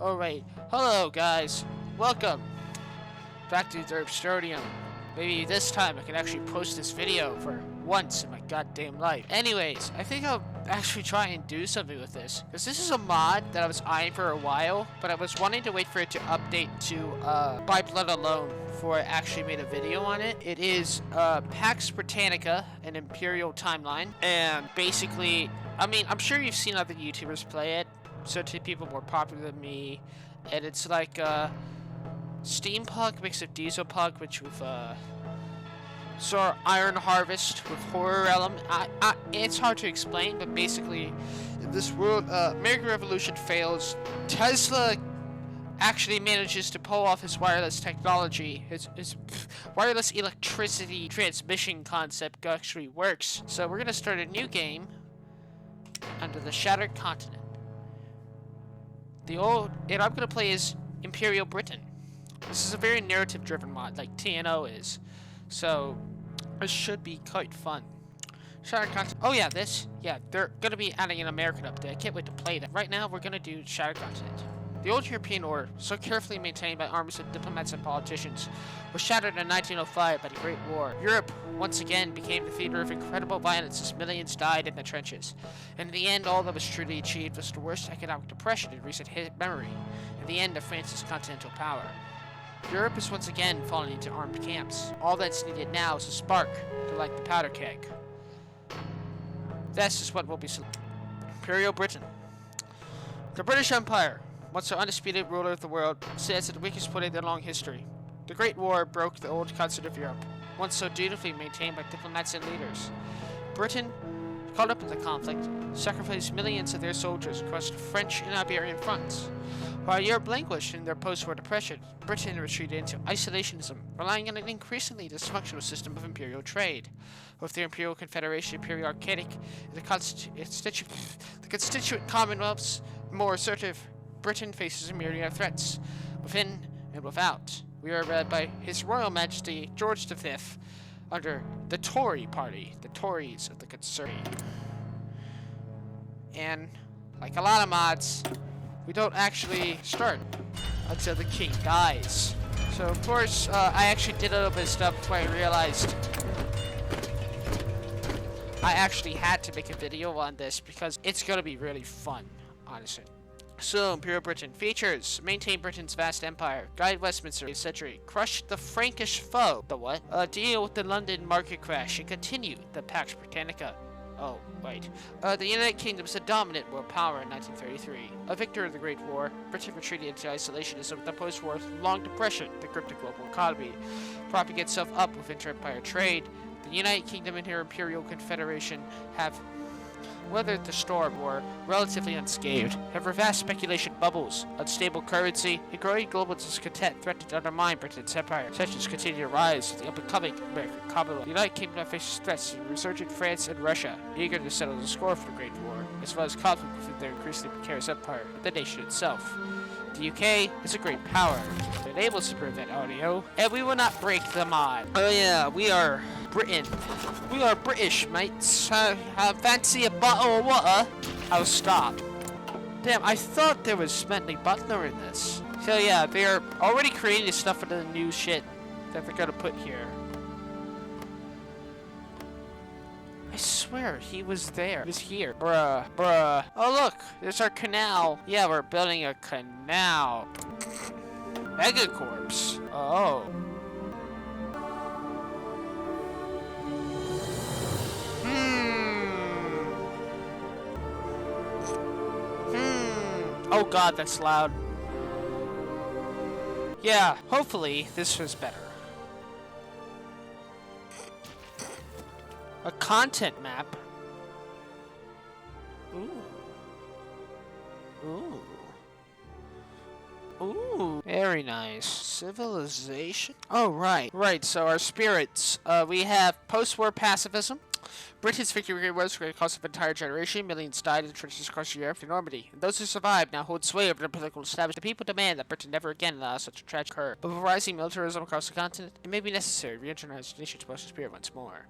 Alright, hello guys, welcome back to the Absurdium. Maybe this time I can actually post this video for once in my goddamn life. Anyways, I think I'll actually try and do something with this, because this is a mod that I was eyeing for a while, but I was wanting to wait for it to update to By Blood Alone before I actually made a video on it. It is Pax Britannica, an Imperial timeline, and basically, I mean, I'm sure you've seen other YouTubers play it, certain people more popular than me, and it's like steampunk mixed with diesel punk, which with sort of iron harvest with horror element. It's hard to explain, but basically, in this world, American Revolution fails. Tesla actually manages to pull off his wireless technology. His wireless electricity transmission concept actually works. So we're gonna start a new game under the Shattered Continent. And I'm gonna play as Imperial Britain. This is a very narrative-driven mod, like TNO is. So, this should be quite fun. Shattered Continent. Oh yeah, they're gonna be adding an American update. I can't wait to play that. Right now, we're gonna do Shattered Continent. The old European order, so carefully maintained by armies of diplomats and politicians, was shattered in 1905 by the Great War. Europe, once again, became the theater of incredible violence as millions died in the trenches. And in the end, all that was truly achieved was the worst economic depression in recent memory, and the end of France's continental power. Europe is once again falling into armed camps. All that's needed now is a spark to light the powder keg. This is what will be Imperial Britain. The British Empire, once the undisputed ruler of the world, stands at the weakest point in their long history. The Great War broke the old continent of Europe, once so dutifully maintained by diplomats and leaders. Britain, caught up in the conflict, sacrificed millions of their soldiers across the French and Iberian fronts. While Europe languished in their post-war depression, Britain retreated into isolationism, relying on an increasingly dysfunctional system of imperial trade. With the Imperial Confederation, Imperial Archaic, and the constituent commonwealths more assertive, Britain faces a myriad of threats, within and without. We are led by His Royal Majesty George V, under the Tory party, the Tories of the Conservative. And, like a lot of mods, we don't actually start until the king dies. So, of course, I actually did a little bit of stuff before I realized I actually had to make a video on this because it's gonna be really fun, honestly. So, Imperial Britain features: maintain Britain's vast empire, guide Westminster a century, crush the Frankish foe. The what? Deal with the London market crash and continue the Pax Britannica. Oh, wait. The United Kingdom is a dominant world power in 1933. A victor of the Great War, Britain retreated into isolationism with the post-war long depression that gripped the global economy, propping itself up with inter-empire trade. The United Kingdom and her Imperial Confederation have weathered the storm were relatively unscathed. However, vast speculation bubbles, unstable currency, and growing global discontent threatened to undermine Britain's empire. Tensions continue to rise with the up-and-coming American Commonwealth. The United Kingdom faces threats from resurgent France and Russia, eager to settle the score for the Great War, as well as conflict within their increasingly precarious empire, the nation itself. The UK is a great power. It enables to prevent audio, and we will not break the mod. Oh yeah, we are Britain. We are British, mates. Fancy a bottle of water? I'll stop. Damn, I thought there was Bentley Butler in this. So yeah, they are already creating stuff for the new shit that they're gonna put here. I swear, he was there. He was here. Bruh. Oh look, there's our canal. Yeah, we're building a canal. Megacorps. Oh. Oh god, that's loud. Yeah, hopefully this was better. A content map. Ooh, very nice. Civilization? Oh, right, so our spirits. We have post-war pacifism. Britain's victory was for the cost of an entire generation. Millions died in the trenches across Europe and Normandy. And those who survived now hold sway over the political establishment. The people demand that Britain never again allow such a tragic occur. But with rising militarism across the continent, it may be necessary to re-energize the nation's Western spirit once more.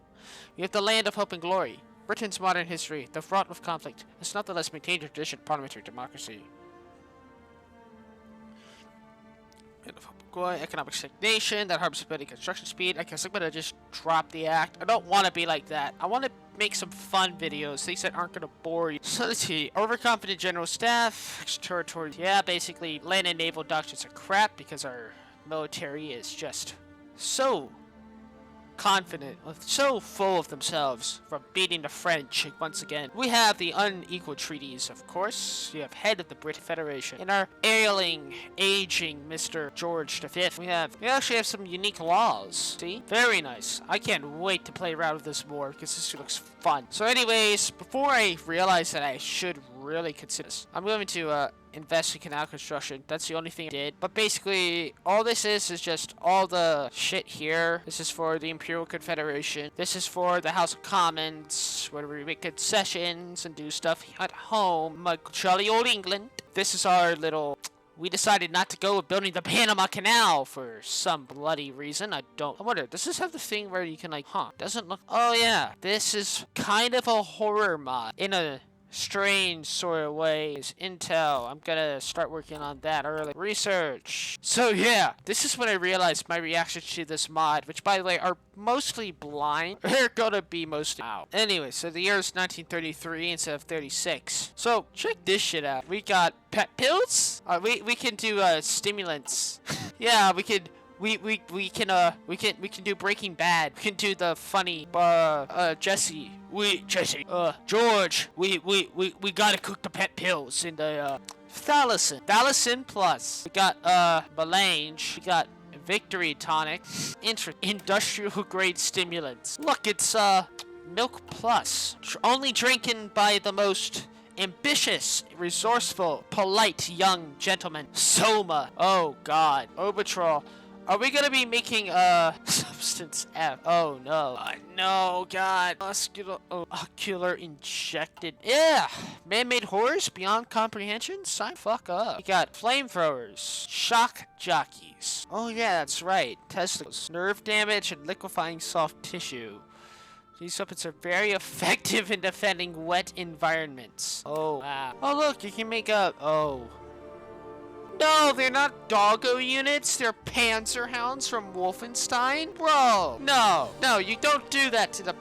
We have the land of hope and glory. Britain's modern history, though fraught with conflict, has nonetheless maintained a tradition of parliamentary democracy. Economic stagnation that harms ability construction speed. I guess I'm gonna just drop the act. I don't want to be like that. I want to make some fun videos, things that aren't gonna bore you. So let's see. Overconfident general staff, territory. Yeah, basically, land and naval doctrines are crap because our military is just so confident, so full of themselves from beating the French once again. We have the unequal treaties, of course. We have head of the British Federation and our ailing, aging Mr. George V. We actually have some unique laws. See? Very nice. I can't wait to play around with this more because this looks fun. So anyways, before I realize that I should really consider this, I'm going to invest in canal construction. That's the only thing I did. But basically, all this is just all the shit here. This is for the Imperial Confederation. This is for the House of Commons, where we make concessions and do stuff at home, like jolly old England. This is our little... We decided not to go with building the Panama Canal for some bloody reason. I wonder, does this have the thing where you can like, doesn't look... Oh yeah, this is kind of a horror mod in a strange sort of ways. Intel, I'm gonna start working on that early. Research. So yeah, this is when I realized my reactions to this mod, which by the way are mostly blind. They're gonna be mostly out. Anyway, so the year is 1933 instead of 36. So check this shit out. We got pet pills. We can do stimulants. Yeah, we can do Breaking Bad. We can do the funny Jesse. George, we gotta cook the pet pills in the Thalassin Plus. We got Melange. We got Victory Tonic. Industrial grade stimulants. Look, it's Milk Plus. Only drinking by the most ambitious, resourceful, polite young gentleman. Soma. Oh god. Obitrol. Are we gonna be making substance F? Oh no. No, god. Ocular injected. Yeah. Man-made horrors beyond comprehension? Sign fuck up. We got flamethrowers. Shock jockeys. Oh yeah, that's right. Testicles. Nerve damage and liquefying soft tissue. These weapons are very effective in defending wet environments. Oh wow. Oh look, you can make up. Oh. No, they're not doggo units. They're Panzer Hounds from Wolfenstein. Bro, no, you don't do that to the...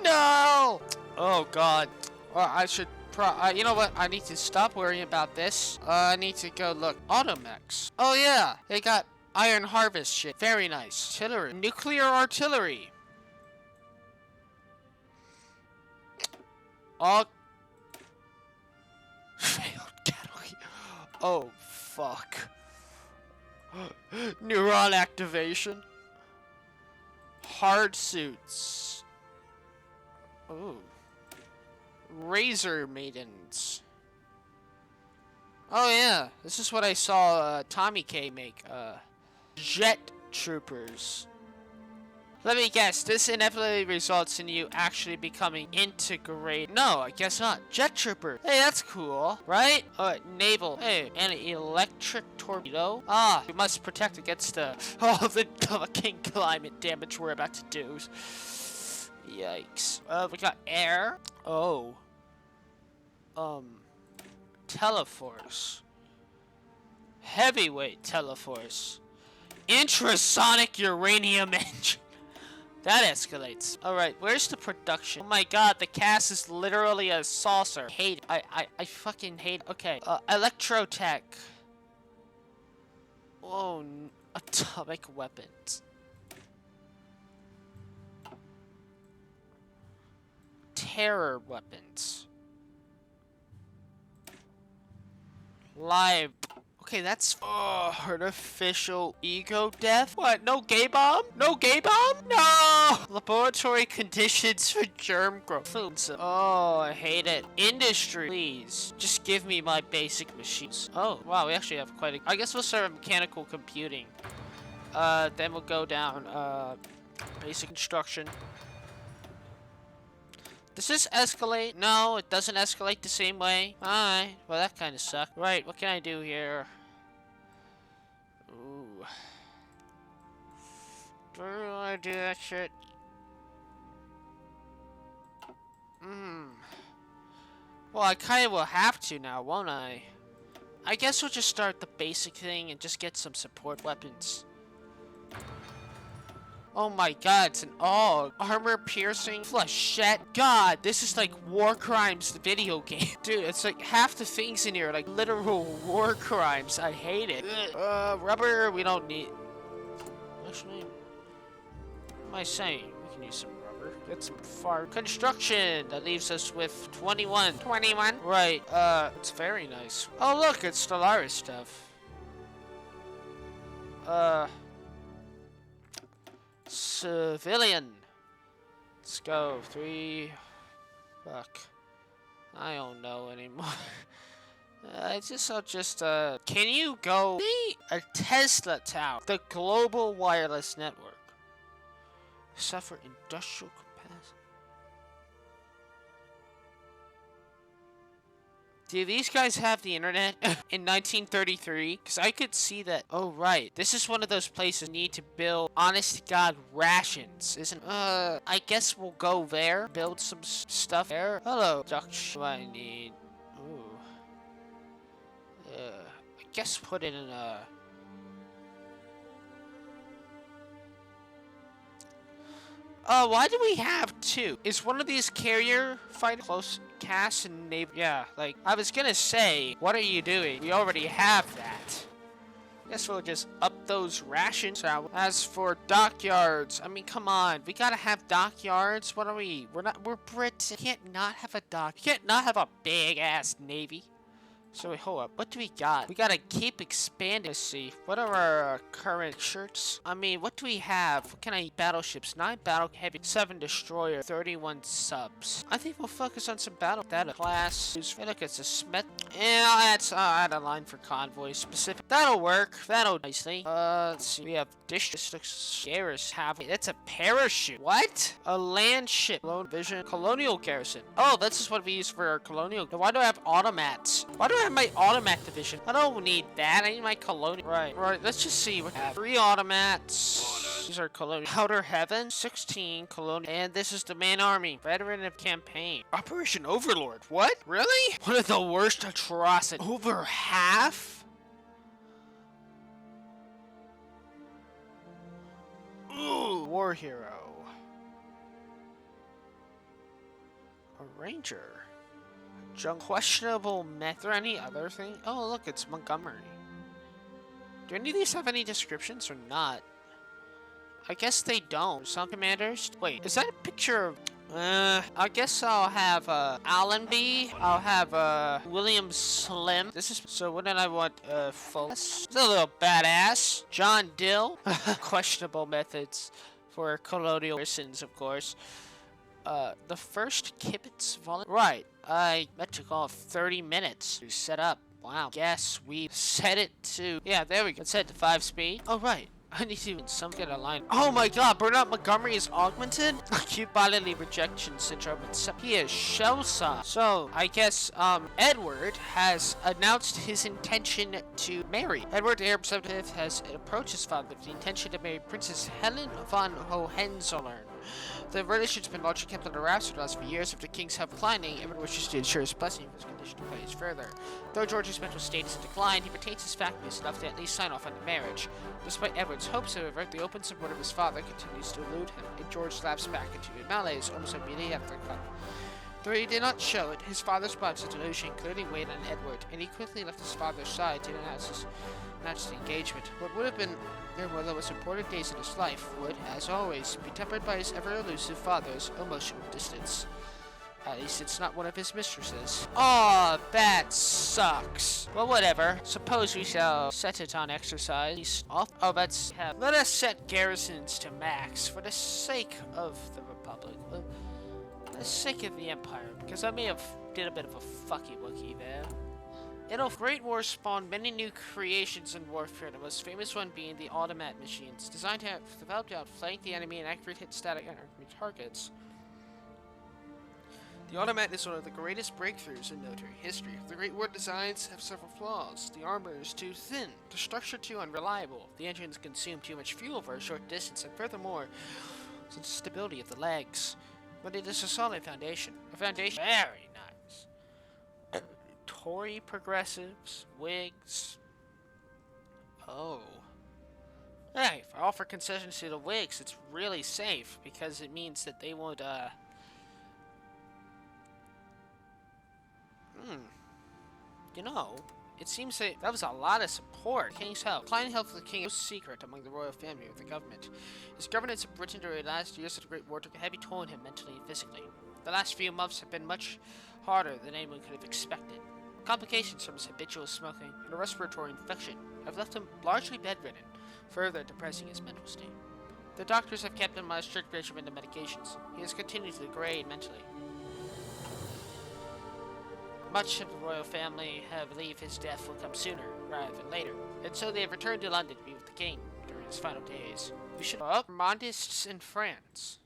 No! Oh, God. Well, I should you know what? I need to stop worrying about this. I need to go look. Automex. Oh, yeah. They got Iron Harvest shit. Very nice. Artillery. Nuclear artillery. All... Failed catalog. Oh, fuck. Neuron activation. Hard suits. Ooh. Razor maidens. Oh yeah, this is what I saw Tommy K make. Jet troopers. Let me guess, this inevitably results in you actually becoming integrated. No, I guess not. Jet trooper. Hey, that's cool, right? Naval. Hey, an electric torpedo. Ah, we must protect against the fucking climate damage we're about to do. Yikes. We got air. Oh. Teleforce. Heavyweight teleforce. Intrasonic uranium engine. That escalates. Alright, where's the production? Oh my god, the cast is literally a saucer. Hate it. I fucking hate it. Okay, electrotech. Oh, atomic weapons. Terror weapons. Live. Okay, that's artificial ego death. What? No gay bomb? No gay bomb? No! Laboratory conditions for germ growth. Oh, I hate it. Industry, please. Just give me my basic machines. Oh, wow, we actually have quite a... I guess we'll start with mechanical computing. Then we'll go down, basic construction. Does this escalate? No, it doesn't escalate the same way. Alright, well that kind of sucked. Right, what can I do here? Ooh. Do I do that shit? Well, I kind of will have to now, won't I? I guess we'll just start the basic thing and just get some support weapons. Oh my god, it's an armor piercing flechette. God, this is like War Crimes, the video game. Dude, it's like half the things in here are like literal war crimes. I hate it. Rubber, we don't need. Actually, what am I saying? We can use some rubber. Get some far construction. That leaves us with 21. 21? Right, it's very nice. Oh look, it's Stellaris stuff. Civilian. Let's go. 3. Fuck. I don't know anymore. I'll just, can you go see a Tesla tower? The global wireless network. Suffer industrial capacity. Do these guys have the internet in 1933? Because I could see that. Oh, right. This is one of those places need to build, honest to God, rations, isn't I guess we'll go there, build some stuff there. Hello, Dutch. What do I need? Ooh. I guess put it in a... why do we have 2? Is one of these carrier fighting close cast and neighbor? Yeah, like, I was gonna say, what are you doing? We already have that. Guess we'll just up those rations out. As for dockyards, I mean, come on. We gotta have dockyards. What are we? We're Brits. Can't not have a dock. Can't not have a big-ass navy. So wait, hold up. What do we got? We gotta keep expanding. Let's see. What are our current shirts? I mean, what do we have? What can I... Battleships. 9 battle heavy. 7 destroyer. 31 subs. I think we'll focus on some battle. That class. Hey, look, it's a Smith. Yeah, that's add a line for convoy specific. That'll work. That'll nicely. Let's see. We have dish. This looks scarce. That's a parachute. What? A land ship. Lone vision. Colonial garrison. Oh, this is what we use for our colonial. Why do I have automats? Why do I have my automat division? I don't need that. I need my colonial. Right. Let's just see what we have. 3 automats. These are colonial. Outer Heaven. 16 colonial. And this is the main army. Veteran of campaign. Operation Overlord. What? Really? One of the worst atrocities. Over half? Ooh. War hero. A ranger. Questionable method. Is there any other thing? Oh, look, it's Montgomery. Do any of these have any descriptions or not? I guess they don't. Some commanders. Wait, is that a picture of... I guess I'll have, Allenby. I'll have, William Slim. This is... So what did I want, folks? It's a little badass. John Dill. Questionable methods for colonial persons, of course. The first Kibitz volunteer. Right. That took off 30 minutes to set up. Wow. Guess we set it to... Yeah, there we go. Let's set to 5 speed. Oh, right. I need to some get a line. Oh my god, Burnout Montgomery is augmented? Acute bodily rejection syndrome. He is shell-shocked. So, I guess, Edward has announced his intention to marry. Edward, the Arab representative, has approached his father with the intention to marry Princess Helen von Hohenzollern. The relationship's been largely kept under wraps for the last few years. After the king's health declining, Edward wishes to ensure his blessing of his condition to phase further. Though George's mental state is in decline, he retains his faculties enough to at least sign off on the marriage. Despite Edward's hopes, however, the open support of his father continues to elude him, and George slaps back into malaise almost immediately after the cut. Though he did not show it, his father's blood delusion clearly weighed on Edward, and he quickly left his father's side to match the engagement. What would have been one of the most important days in his life would, as always, be tempered by his ever-elusive father's emotional distance. At least it's not one of his mistresses. Aw, that sucks. Well, whatever. Suppose we shall set it on exercise. Let us set garrisons to max for the sake of the Republic. Well, for the sake of the Empire, because I may have did a bit of a fucky-wookie there. Great War spawned many new creations in warfare, the most famous one being the automat machines, designed to have developed to outflank the enemy and accurately hit static enemy targets. The automat is one of the greatest breakthroughs in military history. The Great War designs have several flaws. The armor is too thin, the structure too unreliable, the engines consume too much fuel for a short distance, and furthermore, the stability of the legs. But it is a solid foundation. A foundation very nice. Tory progressives, Whigs. Oh. Hey, for all for concessions to the Whigs, it's really safe because it means that they won't, You know, it seems that was a lot of support. King's health. Declining health of the king is no secret among the royal family or the government. His governance of Britain during the last years of the Great War took a heavy toll on him mentally and physically. The last few months have been much harder than anyone could have expected. Complications from his habitual smoking and a respiratory infection have left him largely bedridden, further depressing his mental state. The doctors have kept him on a strict regimen of medications. He has continued to degrade mentally. Much of the royal family have believed his death will come sooner rather than later, and so they have returned to London to be with the king during his final days. We should Mondists in France.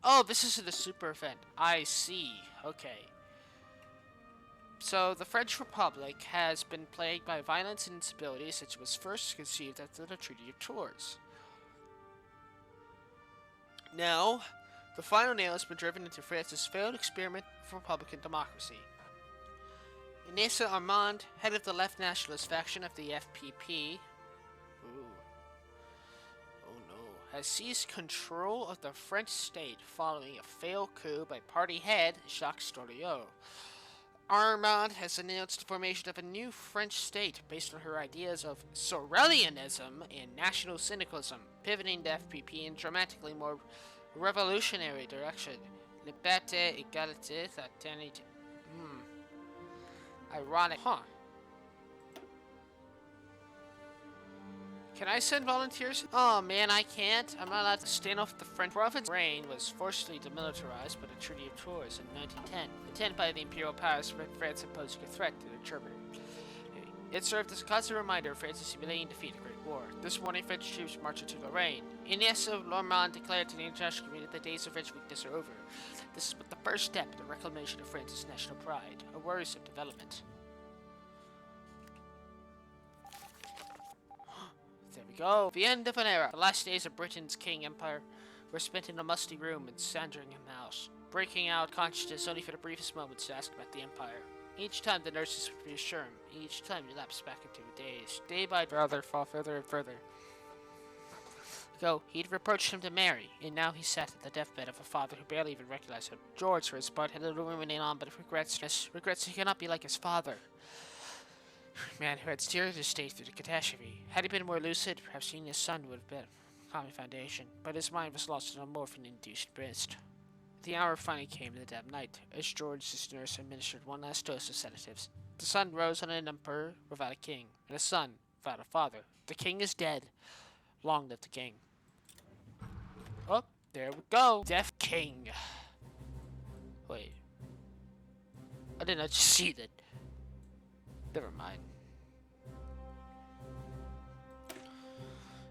Oh, this isn't a super event. I see. Okay. So, the French Republic has been plagued by violence and instability since it was first conceived after the Treaty of Tours. Now, the final nail has been driven into France's failed experiment of republican democracy. Ines Armand, head of the left nationalist faction of the FPP, has seized control of the French state following a failed coup by party head Jacques Storiot. Armand has announced the formation of a new French state based on her ideas of Sorelianism and national cynicalism, pivoting the FPP in dramatically more revolutionary direction. Liberté, égalité, fraternité. Ironic. Can I send volunteers? Oh man, I can't. I'm not allowed to stand off the French province. Reign was forcibly demilitarized by the Treaty of Tours in 1910, intended by the Imperial powers to France imposing a threat to the German. It served as a constant reminder of France's humiliating defeat in the Great War. This morning, French troops marched into Lorraine. Ines of Lormont declared to the international community that the days of French weakness are over. This is but the first step in the reclamation of France's national pride, a worrisome development. There we go. The end of an era. The last days of Britain's King Empire were spent in a musty room in Sandringham House, breaking out consciousness only for the briefest moments to ask about the Empire. Each time the nurses would reassure him, each time he lapsed back into a daze. Day by day, fall further and further. He'd reproached him to marry, and now he sat at the deathbed of a father who barely even recognized him. George, for his part, had little ruminating on but regrets he cannot be like his father. Man who had steered his state through the catastrophe. Had he been more lucid, perhaps seeing his son would have been a common foundation, but his mind was lost in a morphine-induced mist. The hour finally came in the dead of night, as George's nurse administered one last dose of sedatives. The sun rose on an emperor without a king, and a son without a father. The king is dead. Long live the king. Oh, there we go. Deaf king. Wait. I did not just see that. Never mind.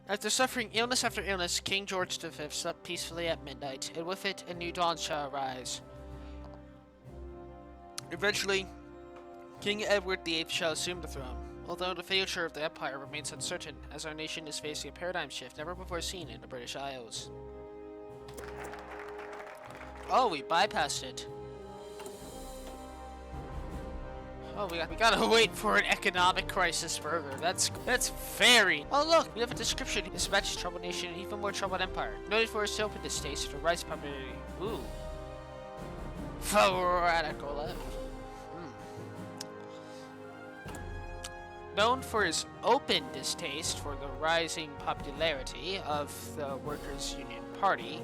After suffering illness after illness, King George V slept peacefully at midnight, and with it, a new dawn shall arise. Eventually, King Edward VIII shall assume the throne, although the future of the empire remains uncertain, as our nation is facing a paradigm shift never before seen in the British Isles. Oh, we bypassed it. Oh, we gotta wait for an economic crisis further. That's very... Oh, look, we have a description. This matches troubled nation and even more troubled empire. Noted for its openness states to rise popularity. Ooh. Radical left. Known for his open distaste for the rising popularity of the Workers' Union Party,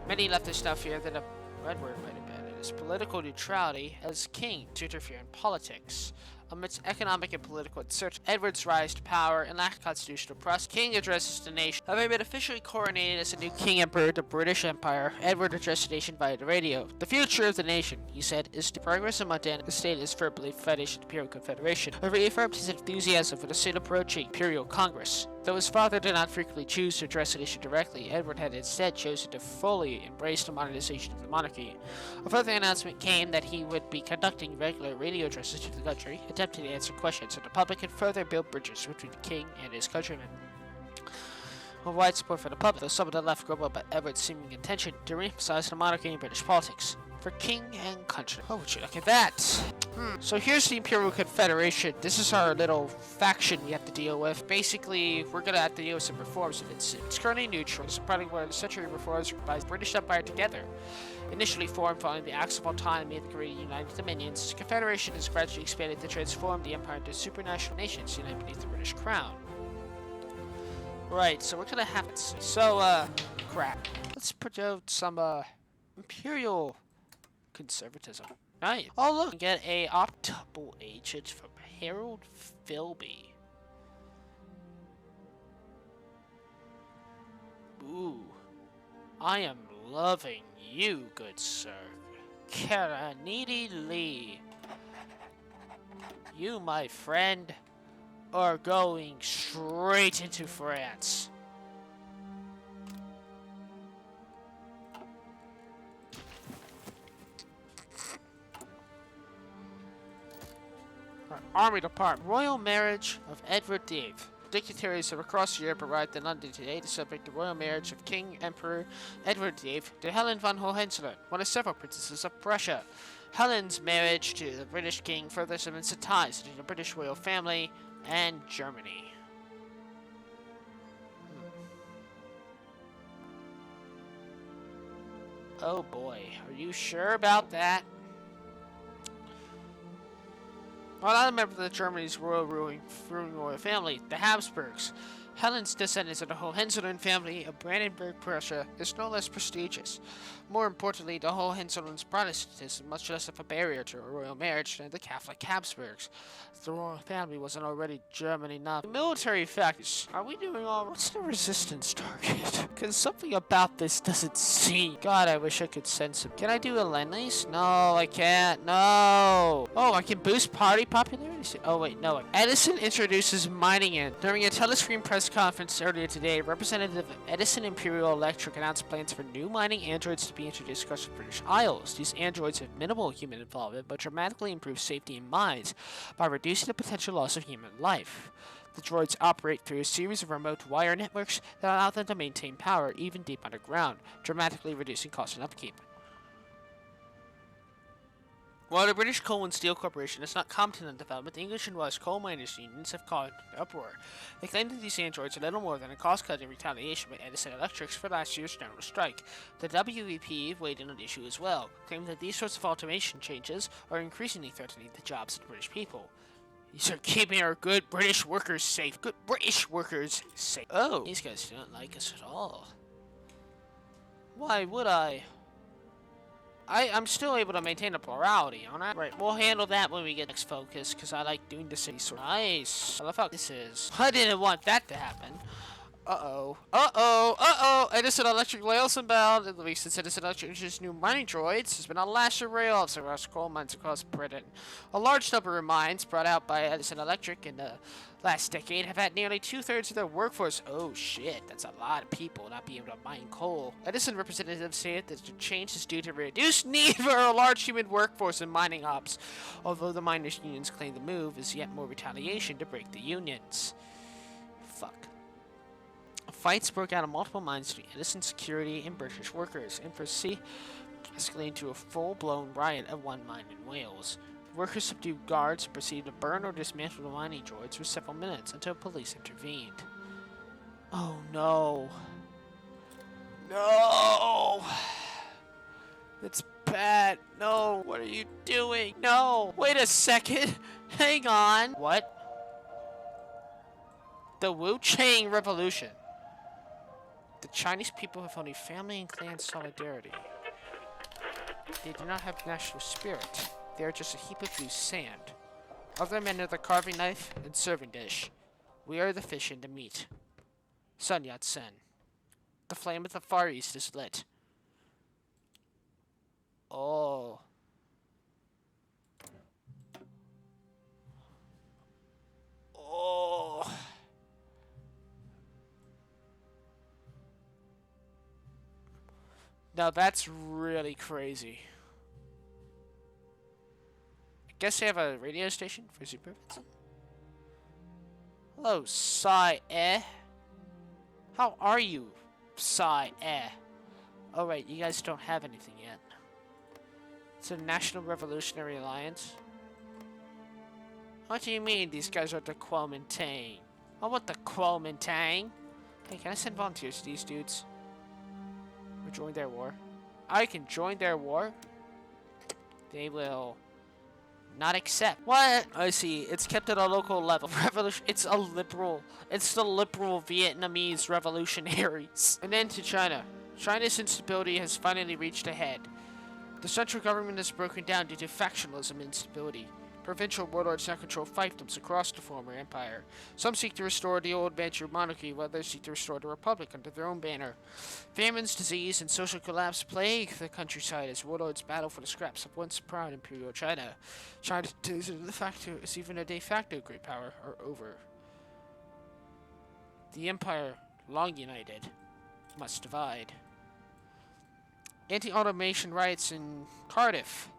many leftists now fear that a Edward might abandon his political neutrality as king to interfere in politics. Amidst economic and political uncertainty, Edward's rise to power and lack of constitutional trust, King addresses the nation. Having been officially coronated as the new King Emperor of the British Empire, Edward addressed the nation via the radio. The future of the nation, he said, is to progress in Montana. The state is firmly foundation of the Imperial Confederation. However, he affirmed his enthusiasm for the soon approaching Imperial Congress. Though his father did not frequently choose to address the issue directly, Edward had instead chosen to fully embrace the modernization of the monarchy. A further announcement came that he would be conducting regular radio addresses to the country, attempting to answer questions so the public could further build bridges between the king and his countrymen. With wide support for the public, though some of the left grumbled about Edward's seeming intention to re-emphasize the monarchy in British politics. For king and country. Oh, would you look at that? So here's the Imperial Confederation. This is our little faction we have to deal with. Basically, we're gonna have to deal with some reforms of it. It's currently neutral. It's probably where the century reforms by the British Empire together. Initially formed following the Acts of Autonomy of the Great United Dominions, the Confederation has gradually expanded to transform the Empire into supranational nations united beneath the British Crown. Right, so we're gonna have to crap. Let's promote some, Imperial conservatism. Nice. Oh, look, get a optical agent from Harold Philby. Ooh, I am loving you, good sir. Karanidi Lee. You, my friend, are going straight into France. Army Department. Royal marriage of Edward VIII. Dignitaries from across Europe arrived in London today to celebrate the royal marriage of King Emperor Edward VIII to Helen von Hohenzollern, one of several princesses of Prussia. Helen's marriage to the British king further cements the ties between the British royal family and Germany. Oh boy, are you sure about that? Well, another member of Germany's ruling royal family, the Habsburgs. Helen's descendants of the Hohenzollern family of Brandenburg, Prussia, is no less prestigious. More importantly, the Hohenzollerns' Protestantism is much less of a barrier to a royal marriage than the Catholic Habsburgs. The royal family wasn't already German enough. Military factors. Are we doing all right? What's the resistance target? Because something about this doesn't seem... God, I wish I could send some... Can I do a Lend-Lease? No, I can't. No! Oh, I can boost party popularity? Oh, wait, no. Edison introduces mining in. During a telescreen press conference earlier today, representative of Edison Imperial Electric announced plans for new mining androids to be introduced across the British Isles. These androids have minimal human involvement, but dramatically improve safety in mines by reducing the potential loss of human life. The droids operate through a series of remote wire networks that allow them to maintain power even deep underground, dramatically reducing cost and upkeep. While the British Coal and Steel Corporation is not competent in development, the English and Welsh coal miners' unions have caused uproar. They claim that these androids are little more than a cost-cutting retaliation by Edison Electric for last year's general strike. The WEP weighed in on the issue as well, claiming that these sorts of automation changes are increasingly threatening the jobs of the British people. These are keeping our good British workers safe. Good British workers safe. Oh, these guys don't like us at all. Why would I? I'm still able to maintain a plurality, aren't I? Right, we'll handle that when we get next focus, because I like doing this sort of nice. I love how this is. I didn't want that to happen. Edison Electric lails inbound. At least since Edison Electric introduced new mining droids, there's been a lash of layoffs across coal mines across Britain. A large number of mines brought out by Edison Electric in the last decade have had nearly 2/3 of their workforce. Oh shit, that's a lot of people not being able to mine coal. Edison representatives say that the change is due to reduced need for a large human workforce in mining ops, although the miners' unions claim the move is yet more retaliation to break the unions. Fuck. Fights broke out in multiple mines between Edison security and British workers, and escalating to a full-blown riot at one mine in Wales. Workers subdued guards and proceeded to burn or dismantle the mining droids for several minutes until police intervened. Oh no. No! It's bad. No, what are you doing? No! Wait a second! Hang on! What? The Wu-Chang Revolution. The Chinese people have only family and clan solidarity. They do not have national spirit. They are just a heap of loose sand. Other men are the carving knife and serving dish. We are the fish and the meat. Sun Yat-sen. The flame of the Far East is lit. Oh. Oh. Now that's really crazy. I guess they have a radio station for supervision. Hello, Sai-eh. How are you, Sai-eh? Oh right, you guys don't have anything yet. It's a National Revolutionary Alliance. What do you mean these guys are the Kuomintang? I want the Kuomintang. Hey, can I send volunteers to these dudes? Or join their war? I can join their war? They will not accept. What? I see. It's kept at a local level. Revolution. It's a liberal. It's the liberal Vietnamese revolutionaries. And then to China. China's instability has finally reached a head. The central government has broken down due to factionalism and instability. Provincial warlords now control fiefdoms across the former empire. Some seek to restore the old Manchu monarchy, while others seek to restore the republic under their own banner. Famines, disease, and social collapse plague the countryside as warlords battle for the scraps of once proud Imperial China. China's days is even a de facto great power are over. The empire, long united, must divide. Anti-automation riots in Cardiff.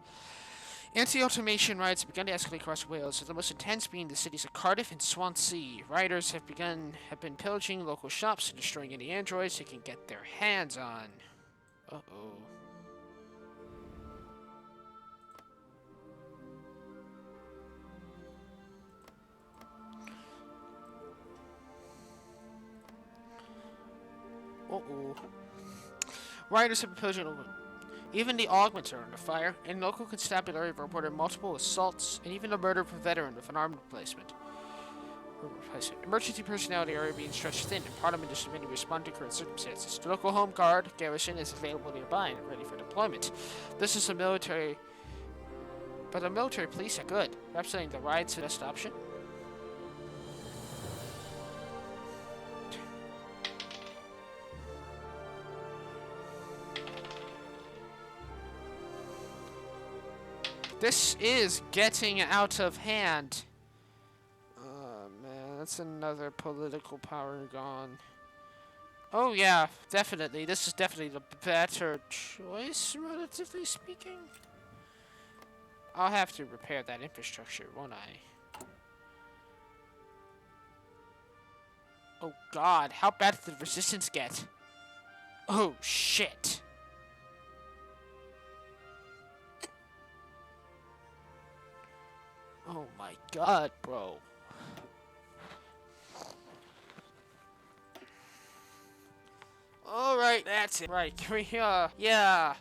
Anti-automation riots have begun to escalate across Wales, with the most intense being the cities of Cardiff and Swansea. Rioters have been pillaging local shops and destroying any androids they can get their hands on. Uh-oh. Uh-oh. Rioters have been pillaging local... Even the augments are under fire, and local constabulary have reported multiple assaults, and even a murder of a veteran with an arm replacement. Emergency personnel in the area being stretched thin, and Parliament is demanding to respond to current circumstances. The local home guard garrison is available nearby and ready for deployment. This is a military... But the military police are good. Perhaps saying the riots are the best option? This is getting out of hand. Oh man, that's another political power gone. Oh yeah, definitely. This is definitely the better choice, relatively speaking. I'll have to repair that infrastructure, won't I? Oh god, how bad did the resistance get? Oh shit. Oh my god, bro. Alright, that's it. Right, can we, yeah,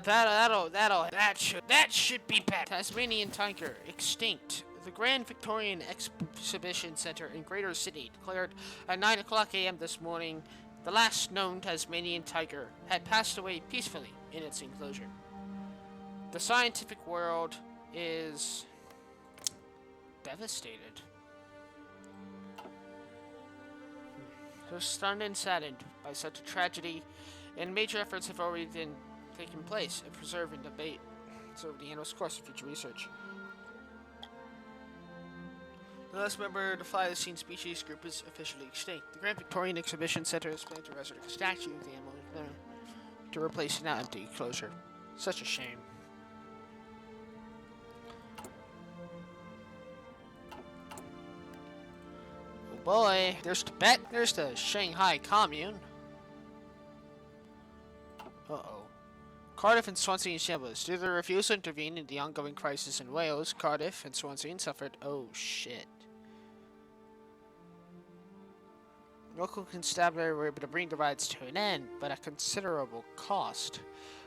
that should be better. Tasmanian tiger, extinct. The Grand Victorian Exhibition Center in Greater Sydney declared at 9 o'clock a.m. this morning the last known Tasmanian tiger had passed away peacefully in its enclosure. The scientific world is... devastated. They're stunned and saddened by such a tragedy, and major efforts have already been taking place in preserving the animal's course of future research. The last member of the fly-the-scene species group is officially extinct. The Grand Victorian Exhibition Centre has planned to resurrect a statue of the animal to replace an empty enclosure. Such a shame. Boy, there's Tibet, there's the Shanghai Commune. Uh-oh. Cardiff and Swansea in shambles. Due to the refusal to intervene in the ongoing crisis in Wales, Cardiff and Swansea suffered... oh, shit. Local constabulary were able to bring the riots to an end, but at considerable cost.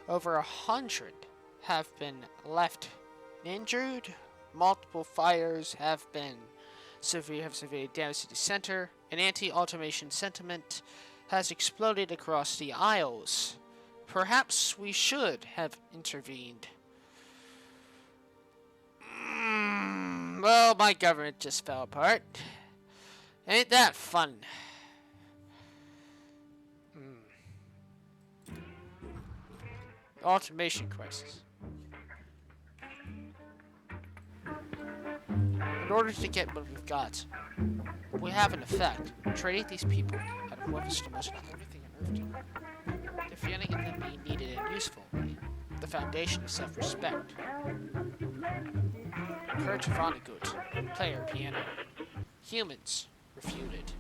Over 100 have been left injured. Multiple fires have severely damaged the center. An anti-automation sentiment has exploded across the Isles. Perhaps we should have intervened. Well, my government just fell apart. Ain't that fun? Automation crisis. In order to get what we've got, we have an effect. Trading these people out of what is the most important thing on Earth. The feeling of them being needed and useful. The foundation of self-respect. Kurt Vonnegut, player piano. Humans, refuted.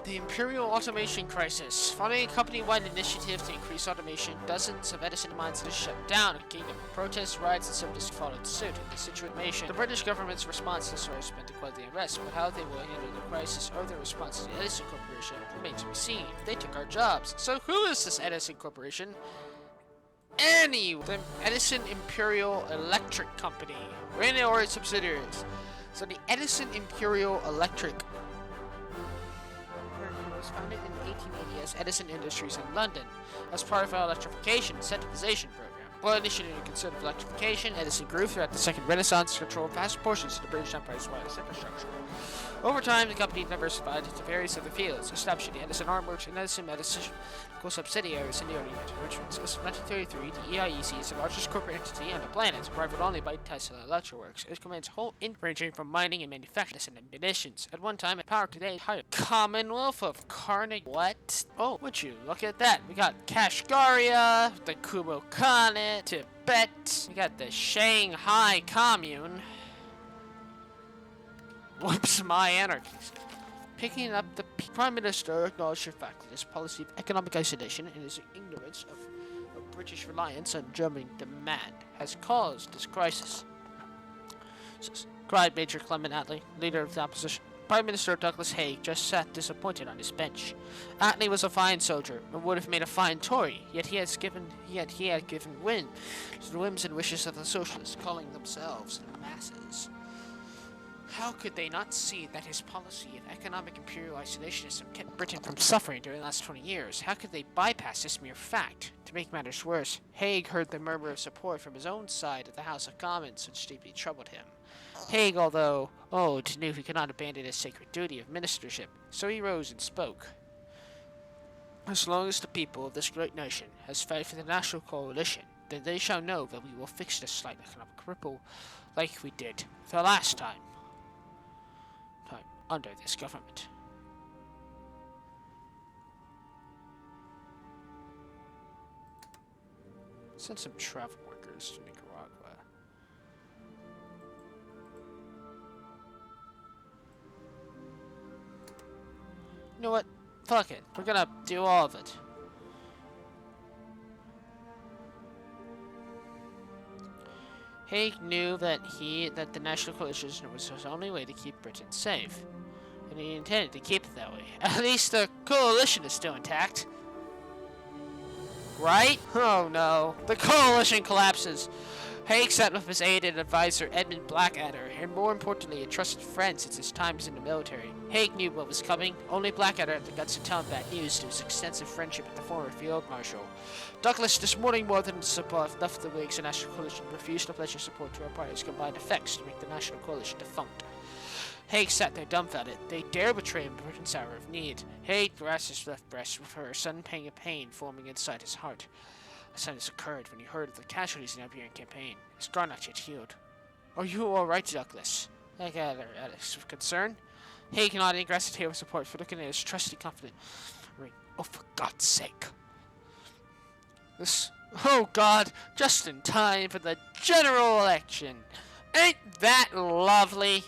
The Imperial Automation Crisis. Following a company-wide initiative to increase automation, dozens of Edison mines were shut down. A kingdom of protests, riots, and civilists followed suit. In the situation, the British government's response to the source meant to quell the unrest, but how they will handle the crisis or their response to the Edison Corporation remains to be seen. They took our jobs. So who is this Edison Corporation? The Edison Imperial Electric Company, or its subsidiaries. So the Edison Imperial Electric was founded in 1880 as Edison Industries in London as part of our electrification incentivization program. While initiating a concern of electrification, Edison grew throughout the Second Renaissance to control vast portions of the British Empire's wireless infrastructure. Over time, the company diversified into various other fields, establishing the Edison Arm Works and Edison Medical subsidiaries in the early 1900s. As of 1933, the EIEC is the largest corporate entity on the planet, rivaled only by Tesla Electric Works. It commands whole ranging from mining and manufacturing and munitions. At one time, power today, entire Commonwealth of Carnegie. What? Oh, would you look at that? We got Kashgaria, the Kumo Khanate, Tibet. We got the Shanghai Commune. Whoops, my anarchies. Picking up, the Prime Minister acknowledged the fact that his policy of economic isolation and his ignorance of British reliance on German demand has caused this crisis. Cried Major Clement Attlee, leader of the opposition. Prime Minister Douglas Haig just sat disappointed on his bench. Attlee was a fine soldier and would have made a fine Tory, yet he had given win to the whims and wishes of the socialists, calling themselves the masses. How could they not see that his policy of economic imperial isolationism kept Britain from suffering during the last 20 years? How could they bypass this mere fact? To make matters worse, Haig heard the murmur of support from his own side of the House of Commons, which deeply troubled him. Haig, although knew he could not abandon his sacred duty of ministership, so he rose and spoke. As long as the people of this great nation has faith for the national coalition, then they shall know that we will fix this slight economic cripple like we did the last time under this government. Send some travel workers to Nicaragua. You know what? Fuck it. We're gonna do all of it. Haig knew that the National Coalition was his only way to keep Britain safe, and he intended to keep it that way. At least the coalition is still intact. Right? Oh no. The coalition collapses. Haig sat with his aide and advisor Edmund Blackadder, and more importantly, a trusted friend since his times in the military. Haig knew what was coming. Only Blackadder had the guts to tell him bad news to his extensive friendship with the former Field Marshal. Douglas, this morning more than support, left the Whigs and National Coalition, refused to pledge their support to our party's combined effects to make the National Coalition defunct. Haig sat there dumbfounded. They dare betray him in Britain's hour of need. Haig grasped his left breast with her sudden pang of pain forming inside his heart. A sudden occurred when he heard of the casualties in the Iberian campaign. His scar not yet healed. Are you all right, Douglas? I gathered with concern. Haig nodded and grasped the table of support for looking at his trusty confident ring. Oh, for God's sake. Oh God, just in time for the general election. Ain't that lovely?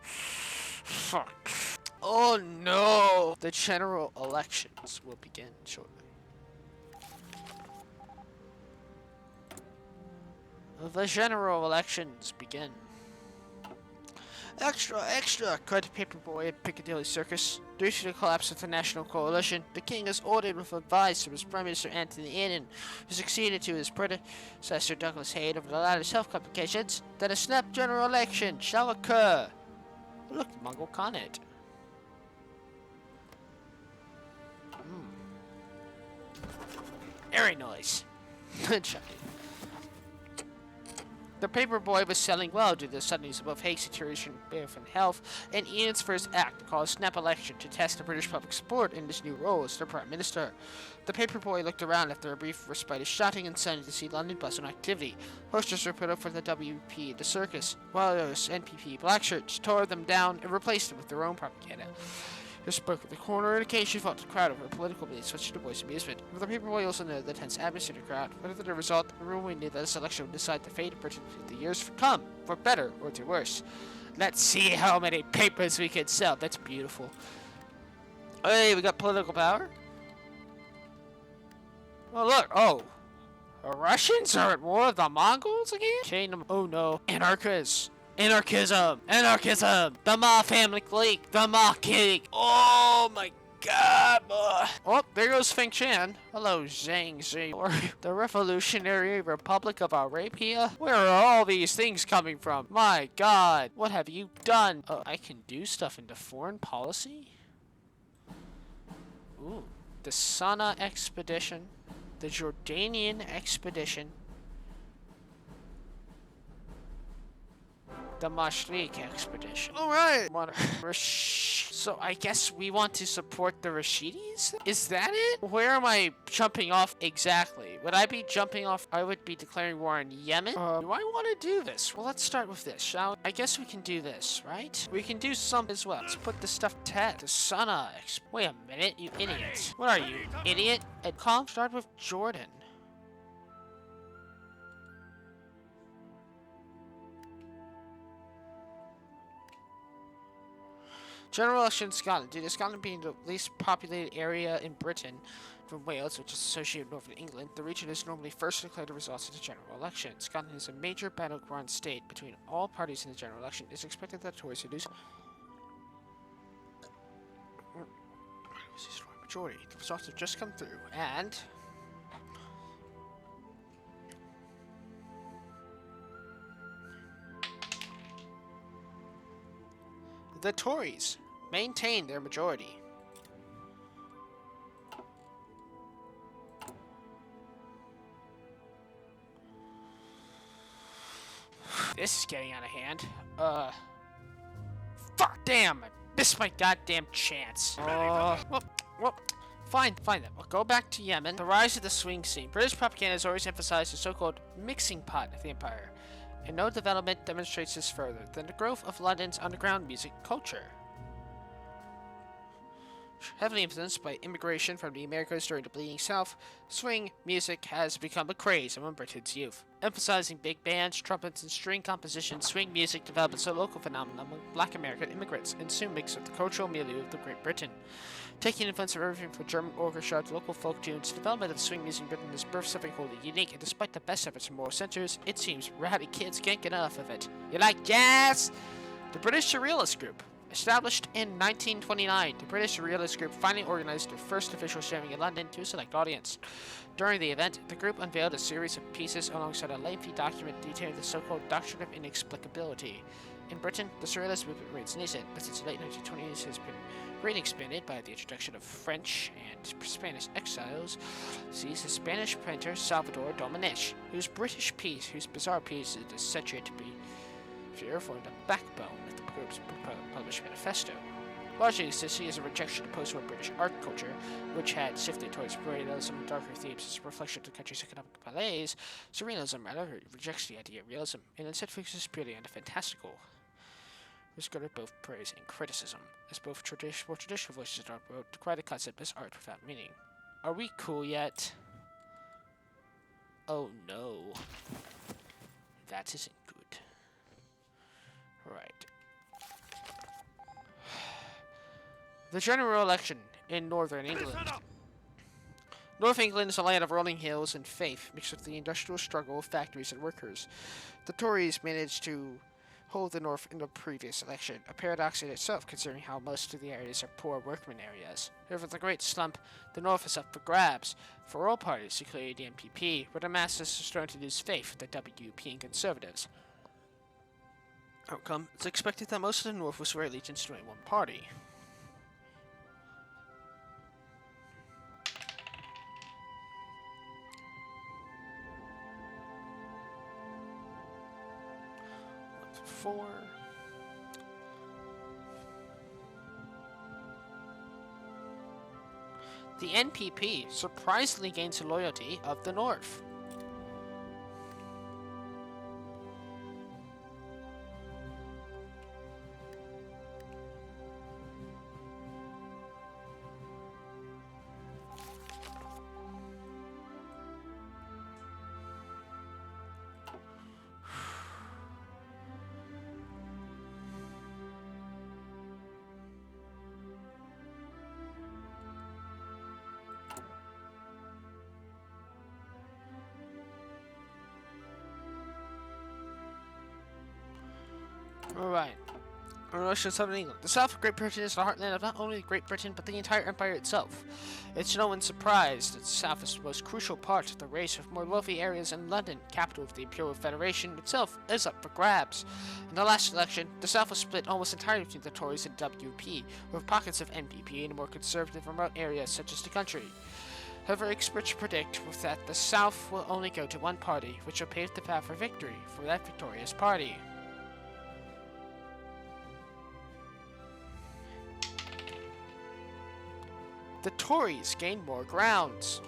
Fuck. Oh no. The general elections will begin shortly. The general elections begin. Extra, extra, cried the paperboy at Piccadilly Circus. Due to the collapse of the National Coalition, the king has ordered with advice from his Prime Minister Anthony Eden, who succeeded to his predecessor Douglas Haig over the latter's health complications, that a snap general election shall occur. Look, Mongol Khanate. Airy noise. Chucky. The paperboy was selling well due to the sudden news above Haig's deterioration in health, and Ian's first act called a snap election to test the British public support in his new role as their Prime Minister. The paperboy looked around after a brief respite of shouting and sounding to see London bustle and activity. Posters were put up for the WP, the circus, while those NPP black shirts tore them down and replaced them with their own propaganda. He spoke at the corner and occasionally fought the crowd over political beliefs, which to voice amusement. But the paperboy also knew the tense atmosphere of the crowd. Whatever the result, everyone knew that this election would decide the fate of Britain in the years to come, for better or to worse. Let's see how many papers we can sell. That's beautiful. Hey, we got political power. Oh, look. Oh. The Russians are at war with the Mongols again? Kingdom. Oh no. Anarchism. Anarchism. The Ma family clique. The Ma clique. Oh my god. Oh, there goes Feng Chan. Hello, Zhang Zi. The Revolutionary Republic of Arabia? Where are all these things coming from? My god. What have you done? Oh, I can do stuff into foreign policy? Ooh. The Sana expedition. The Jordanian expedition, the Mashlik expedition. All right. So I guess we want to support the Rashidis? Is that it? Where am I jumping off exactly? Would I be jumping off? I would be declaring war on Yemen? Do I want to do this? Well, let's start with this, shall we? I guess we can do this, right? We can do some as well. Let's put the stuff to the Sana. Wait a minute, you idiots. What are you, idiot? Start with Jordan. General election in Scotland. Due to Scotland being the least populated area in Britain from Wales, which is associated with Northern England, the region is normally first to declare the results of the general election. Scotland is a major battleground state between all parties in the general election. It is expected that the Tories would lose majority. The results have just come through, and the Tories maintain their majority. This is getting out of hand. Fuck, damn, I missed my goddamn chance. Well, fine then. We'll go back to Yemen. The rise of the swing scene. British propaganda has always emphasized the so-called mixing pot of the empire, and no development demonstrates this further than the growth of London's underground music culture. Heavily influenced by immigration from the Americas during the Bleeding South, swing music has become a craze among Britain's youth. Emphasizing big bands, trumpets, and string compositions, swing music developed as a local phenomenon among Black American immigrants and soon mixed with the cultural milieu of Great Britain. Taking influence from everything from German orchestra to local folk tunes, the development of swing music in Britain has birthed something wholly unique, and despite the best efforts from more centers, it seems rowdy kids can't get enough of it. You like jazz? The British Surrealist Group. Established in 1929, the British Surrealist Group finally organized their first official showing in London to a select audience. During the event, the group unveiled a series of pieces alongside a lengthy document detailing the so-called Doctrine of Inexplicability. In Britain, the Surrealist movement remains nascent, but since the late 1920s has been greatly expanded by the introduction of French and Spanish exiles. Sees the Spanish painter Salvador Domenech, whose bizarre piece is said to be formed the backbone of the group's published manifesto. Largely, this is a rejection of post-war British art culture, which had shifted towards realism and darker themes as a reflection of the country's economic malaise. Surrealism, rather, rejects the idea of realism, and instead focuses purely on the fantastical. This garnered both praise and criticism, as both more traditional voices in art world decry the concept as art without meaning. Are we cool yet? Oh no. That isn't good. Right. The general election in Northern England. North England is a land of rolling hills and faith, mixed with the industrial struggle of factories and workers. The Tories managed to hold the North in the previous election, a paradox in itself considering how most of the areas are poor workman areas. However, the Great Slump, the North is up for grabs for all parties, including the NPP, where the masses are starting to lose faith with the WP and Conservatives. Outcome, it's expected that most of the North will swear allegiance to only one party. Four. The NPP surprisingly gains the loyalty of the North. Alright. Russia and Southern England. The south of Great Britain is the heartland of not only Great Britain, but the entire empire itself. It's no one's surprise that the south is the most crucial part of the race, with more wealthy areas in London, capital of the Imperial Federation itself, is up for grabs. In the last election, the south was split almost entirely between the Tories and WP, with pockets of NPP in more conservative remote areas such as the country. However, experts predict that the south will only go to one party, which will pave the path for victory for that victorious party. The Tories gain more grounds.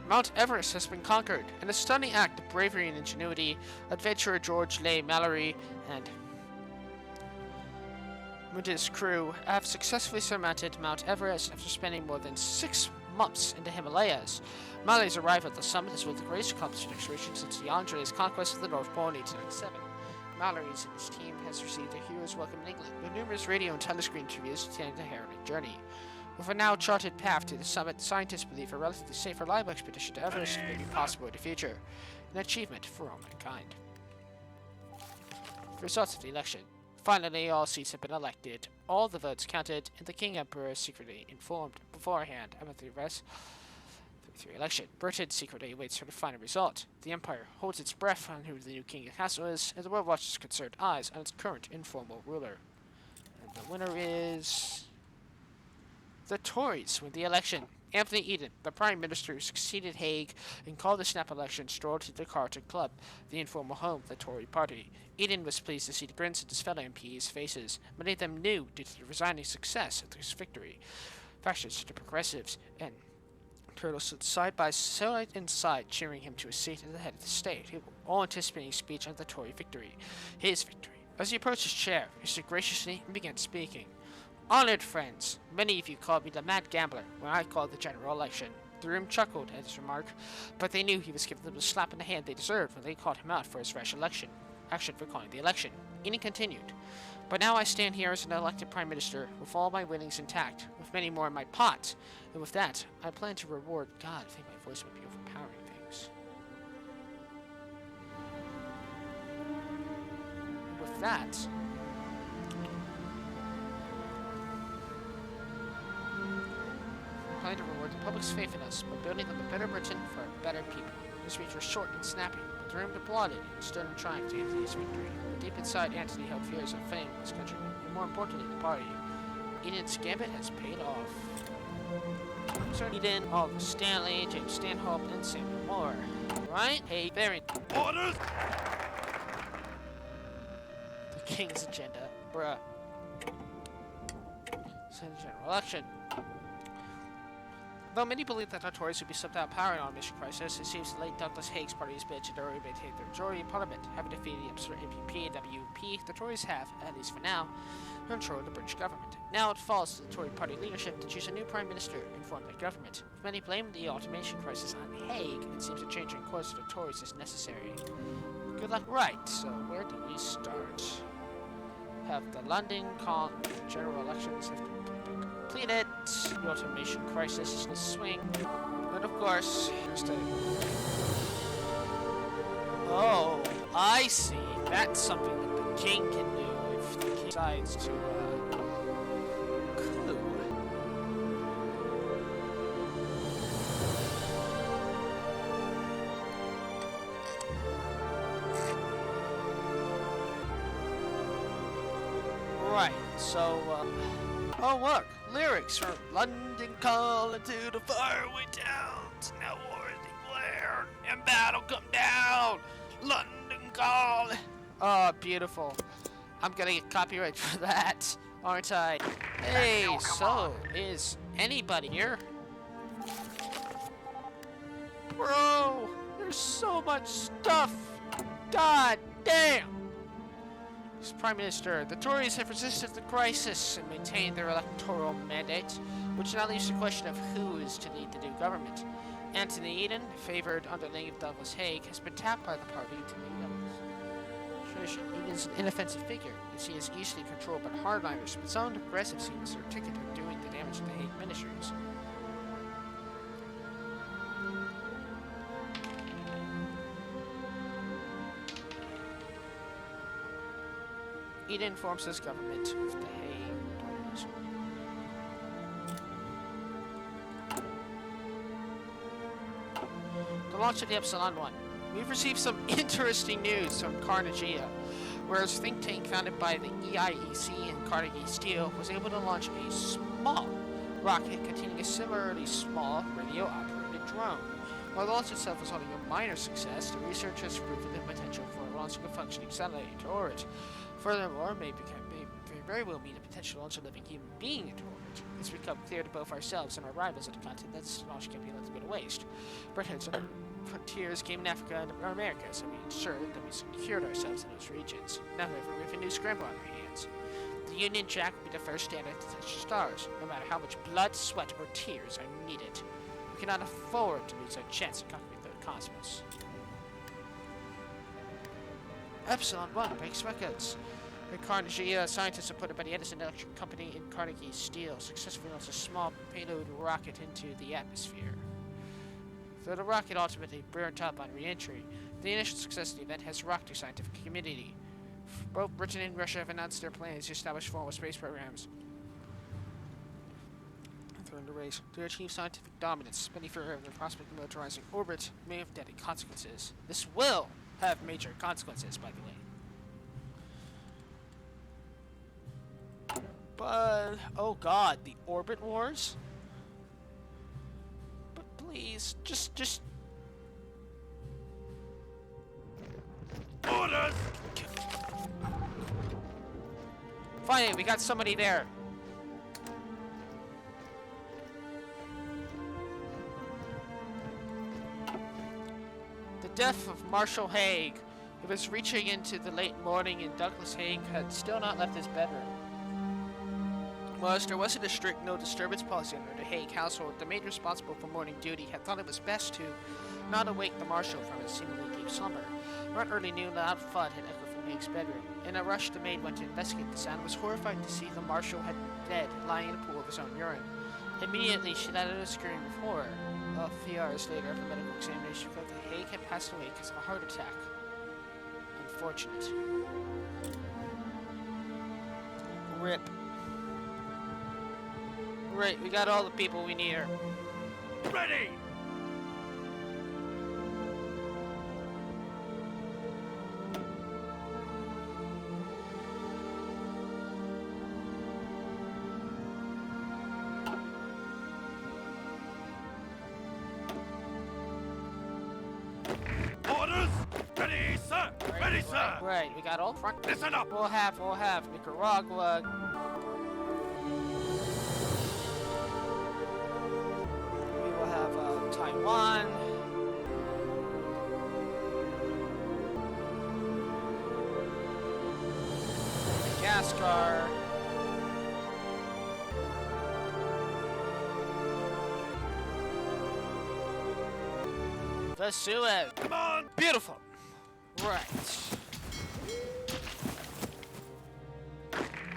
Mount Everest has been conquered. In a stunning act of bravery and ingenuity, adventurer George Leigh Mallory and his crew have successfully surmounted Mount Everest after spending more than 6 months in the Himalayas. Mallory's arrival at the summit is one of the greatest accomplishments of exploration since the Andre's conquest of the North Pole in 1897. Mallory's and his team has received a hero's welcome in England, with numerous radio and telescreen interviews detailing the harrowing journey. With a now charted path to the summit, scientists believe a relatively safe, reliable expedition to Everest may be possible in the future, an achievement for all mankind. The results of the election. Finally, all seats have been elected, all the votes counted, and the King Emperor is secretly informed beforehand about the election. Britain secretly waits for the final result. The Empire holds its breath on who the new King and Castle is, and the world watches concerned eyes on its current informal ruler. And the winner is... the Tories win the election. Anthony Eden, the Prime Minister who succeeded Haig and called the snap election, strolled to the Carlton Club, the informal home of the Tory party. Eden was pleased to see the grins on his fellow MPs' faces. Many of them knew, due to the resounding success of this victory, factions to the Progressives and Turtle stood side by side inside, cheering him to a seat at the head of the state, all anticipating a speech on the Tory victory. His victory. As he approached his chair, he stood graciously and began speaking. Honored friends, many of you called me the Mad Gambler when I called the general election. The room chuckled at his remark, but they knew he was giving them the slap in the hand they deserved when they called him out for his rash action for calling the election. Eden continued. But now I stand here as an elected Prime Minister, with all my winnings intact, with many more in my pot. And with that, I plan to reward God. I think my voice might be overpowering things. And with that, I plan to reward the public's faith in us by building them a better Britain for a better people. This speech was short and snappy, but the room applauded and stood in triumph to Anthony's victory. But deep inside, Anthony held fears of fame in his country, and more importantly, the party. Eden's gambit has paid off. Sir Eden, Oliver Stanley, James Stanhope, and Samuel Moore. Right? Hey, very orders! The King's agenda. Bruh. Senate general election. Though many believe that the Tories would be swept out of power in our mission crisis, it seems the late Douglas Haig's party's bid to already maintain their majority in Parliament. Having defeated the absurd MPP and WP, the Tories have, at least for now, controlled the British government. Now it falls to the Tory party leadership to choose a new Prime Minister and form their government. With many blaming the automation crisis on Haig, it seems a change in course of the Tories is necessary. Good luck. Right, so where do we start? Have the London general elections have been completed. The automation crisis is in swing. And of course, here's the... Oh, I see. That's something that the king can do if the king decides to, coup. Right, so, oh look, lyrics from London calling to the faraway towns. Now war is declared and battle come down. London calling. Oh, beautiful. I'm gonna get copyright for that, aren't I? Hey, so, is anybody here? Bro, there's so much stuff. God damn. As Prime Minister, the Tories have resisted the crisis and maintained their electoral mandate, which now leaves the question of who is to lead the new government. Anthony Eden, favored underling of Douglas Haig, has been tapped by the party to lead Tradition. Eden is an inoffensive figure, as he is easily controlled by hardliners, but some progressives see as their ticket of doing the damage to the Haig ministries. Eden informs his government of the Hague Doors. The launch of the Epsilon 1. We've received some interesting news from Carnegie, where a think tank founded by the EIEC and Carnegie Steel was able to launch a small rocket containing a similarly small radio-operated drone. While the launch itself was only a minor success, the researchers proved the potential for launching a functioning satellite into orbit. Furthermore, may very well mean the potential launch of a living human being into orbit. It's become clear to both ourselves and our rivals at the continent that this launch can't be let to go to waste. Britain's frontiers came in Africa and America, so we ensured that we secured ourselves in those regions. Now, however, we have a new scramble on our hands. The Union Jack will be the first standard to touch the stars, no matter how much blood, sweat, or tears are needed. We cannot afford to lose our chance of conquering the cosmos. Epsilon 1 breaks records. The Carnegie scientists supported by the Edison Electric Company and Carnegie Steel successfully launched a small payload rocket into the atmosphere. Though the rocket ultimately burnt up on re-entry, the initial success of the event has rocked the scientific community. Both Britain and Russia have announced their plans to establish formal space programs during the race. To achieve scientific dominance, many fear the prospect of militarizing orbit may have deadly consequences. This will have major consequences, by the way. But, oh god, the orbit wars? But please, just... Orders! Finally, we got somebody there. The death of Marshal Haig. It was reaching into the late morning and Douglas Haig had still not left his bedroom. Whilst there wasn't a strict no disturbance policy under the Haig household, the maid responsible for morning duty had thought it was best to not awake the Marshal from his seemingly deep slumber. Around early noon, loud thud had echoed from Haig's bedroom. In a rush, the maid went to investigate the sound and was horrified to see the Marshal had dead, lying in a pool of his own urine. Immediately, she let out a scream of horror. A few hours later, after medical examination, found that Haig had passed away because of a heart attack. Unfortunate. RIP. Right, we got all the people we need here. Ready! Orders! Ready, sir! Ready, sir! Right, we got all front. Listen up! We'll have Nicaragua. We will have Taiwan. Madagascar. The Suez. Come on! Beautiful. Right.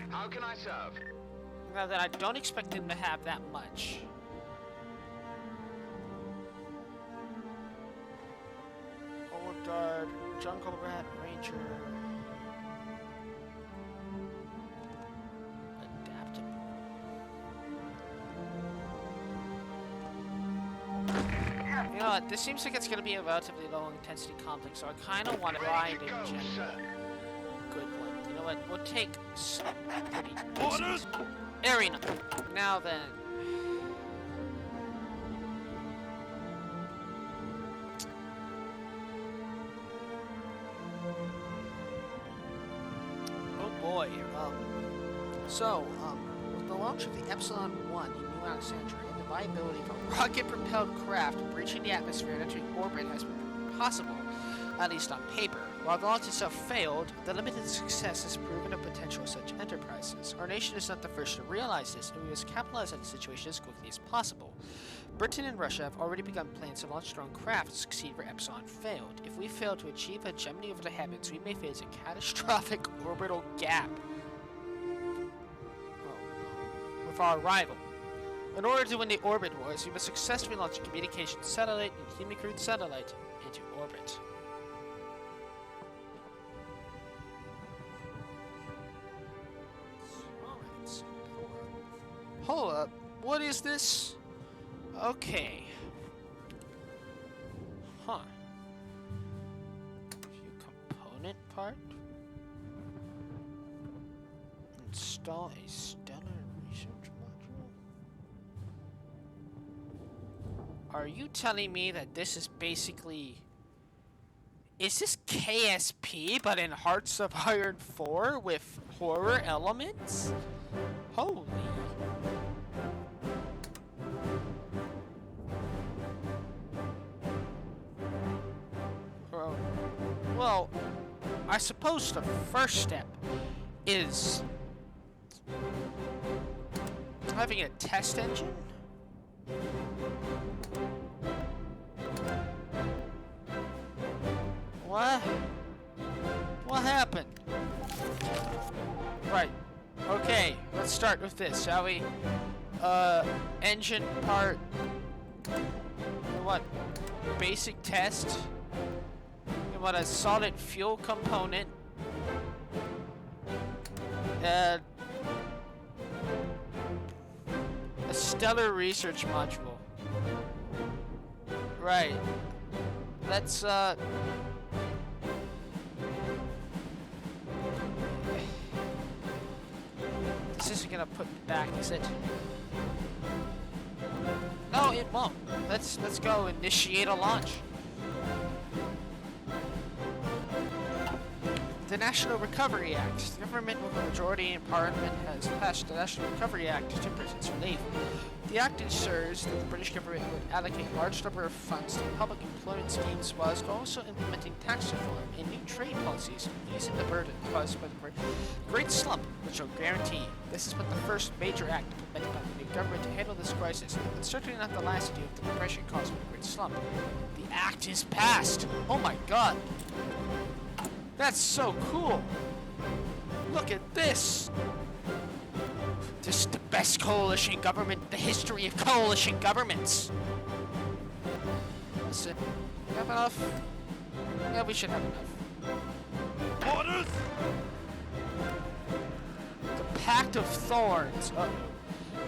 How can I serve? Now that I don't expect him to have that much. Old Guard, Jungle Rat, Ranger. Adaptable. You know what, this seems like it's going to be a relatively low intensity conflict, so I kind of want to grind in general. Good one. You know what, we'll take pretty Orders! Arena. Now then. Oh boy. With the launch of the Epsilon 1 in New Alexandria, the viability of a rocket-propelled craft breaching the atmosphere and entering orbit has been possible, at least on paper. While the launch itself failed, the limited success has proven the potential of such enterprises. Our nation is not the first to realize this, and we must capitalize on the situation as quickly as possible. Britain and Russia have already begun plans to launch their own craft to succeed where Epsilon failed. If we fail to achieve hegemony over the heavens, we may face a catastrophic orbital gap with our rival. In order to win the orbit wars, we must successfully launch a communications satellite and human-crewed satellite into orbit. Hold up. What is this? Okay. Huh. View component part. Install a stellar research module. Are you telling me that this is basically... Is this KSP but in Hearts of Iron 4 with horror elements? Holy. Well, I suppose the first step is having a test engine. What? What happened? Right. Okay, let's start with this, shall we? Engine part. What? Basic test. You want a solid fuel component. A stellar research module. Right. Let's, This isn't gonna put me back, is it? No, it won't. Let's go initiate a launch. The National Recovery Act. The government with a majority in Parliament has passed the National Recovery Act to Britain's relief. The act ensures that the British government would allocate a large number of funds to public employment schemes whilst also implementing tax reform and new trade policies, easing the burden caused by the Great Slump, which will guarantee. This is but the first major act implemented by the new government to handle this crisis, and certainly not the last to deal with the depression caused by the Great Slump. The act is passed! Oh my god! That's so cool! Look at this! This is the best coalition government in the history of coalition governments! Listen, we have enough? Yeah, we should have enough. Orders! The Pact of Thorns. Uh-oh.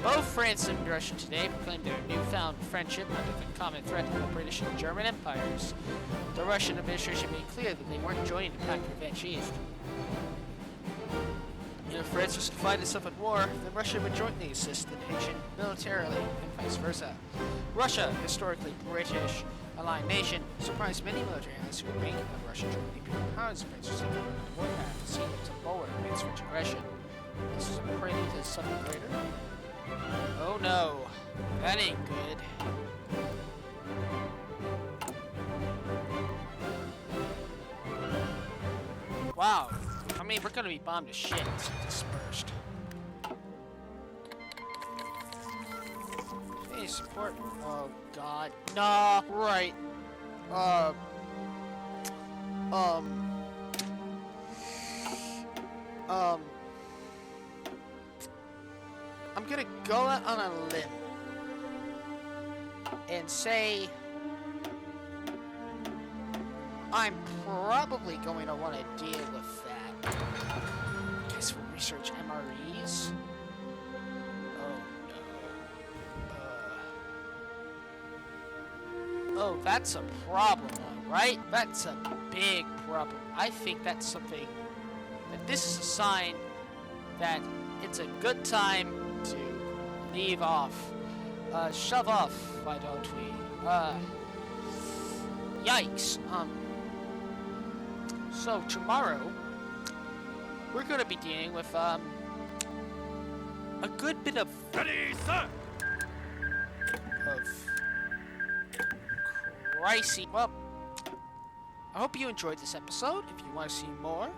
Both France and Russia today proclaimed their newfound friendship under the common threat of the British and German empires. The Russian administration made clear that they weren't joining the Pact to prevent East. If France was to find itself at war, then Russia would jointly assist the nation militarily, and vice versa. Russia, historically British aligned nation, surprised many military analysts who would make of Russia joining the Imperial powers of France receiving the warpath to see it as a bulwark against French aggression. This is a prelude to something greater. Oh no, that ain't good. Wow. I mean, we're gonna be bombed to shit and dispersed. Hey, support. Oh, God. No. Right. I'm gonna go out on a limb and say I'm probably going to want to deal with that. I guess we'll research MREs. Oh no. Oh, that's a problem, right? That's a big problem. I think that's something that this is a sign that it's a good time to leave off. Shove off, why don't we? Yikes. So tomorrow, we're going to be dealing with, a good bit of... Ready, sir! Of... Cricey. Well, I hope you enjoyed this episode. If you want to see more,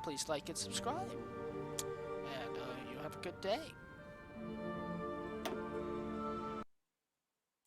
please like and subscribe. And, you have a good day.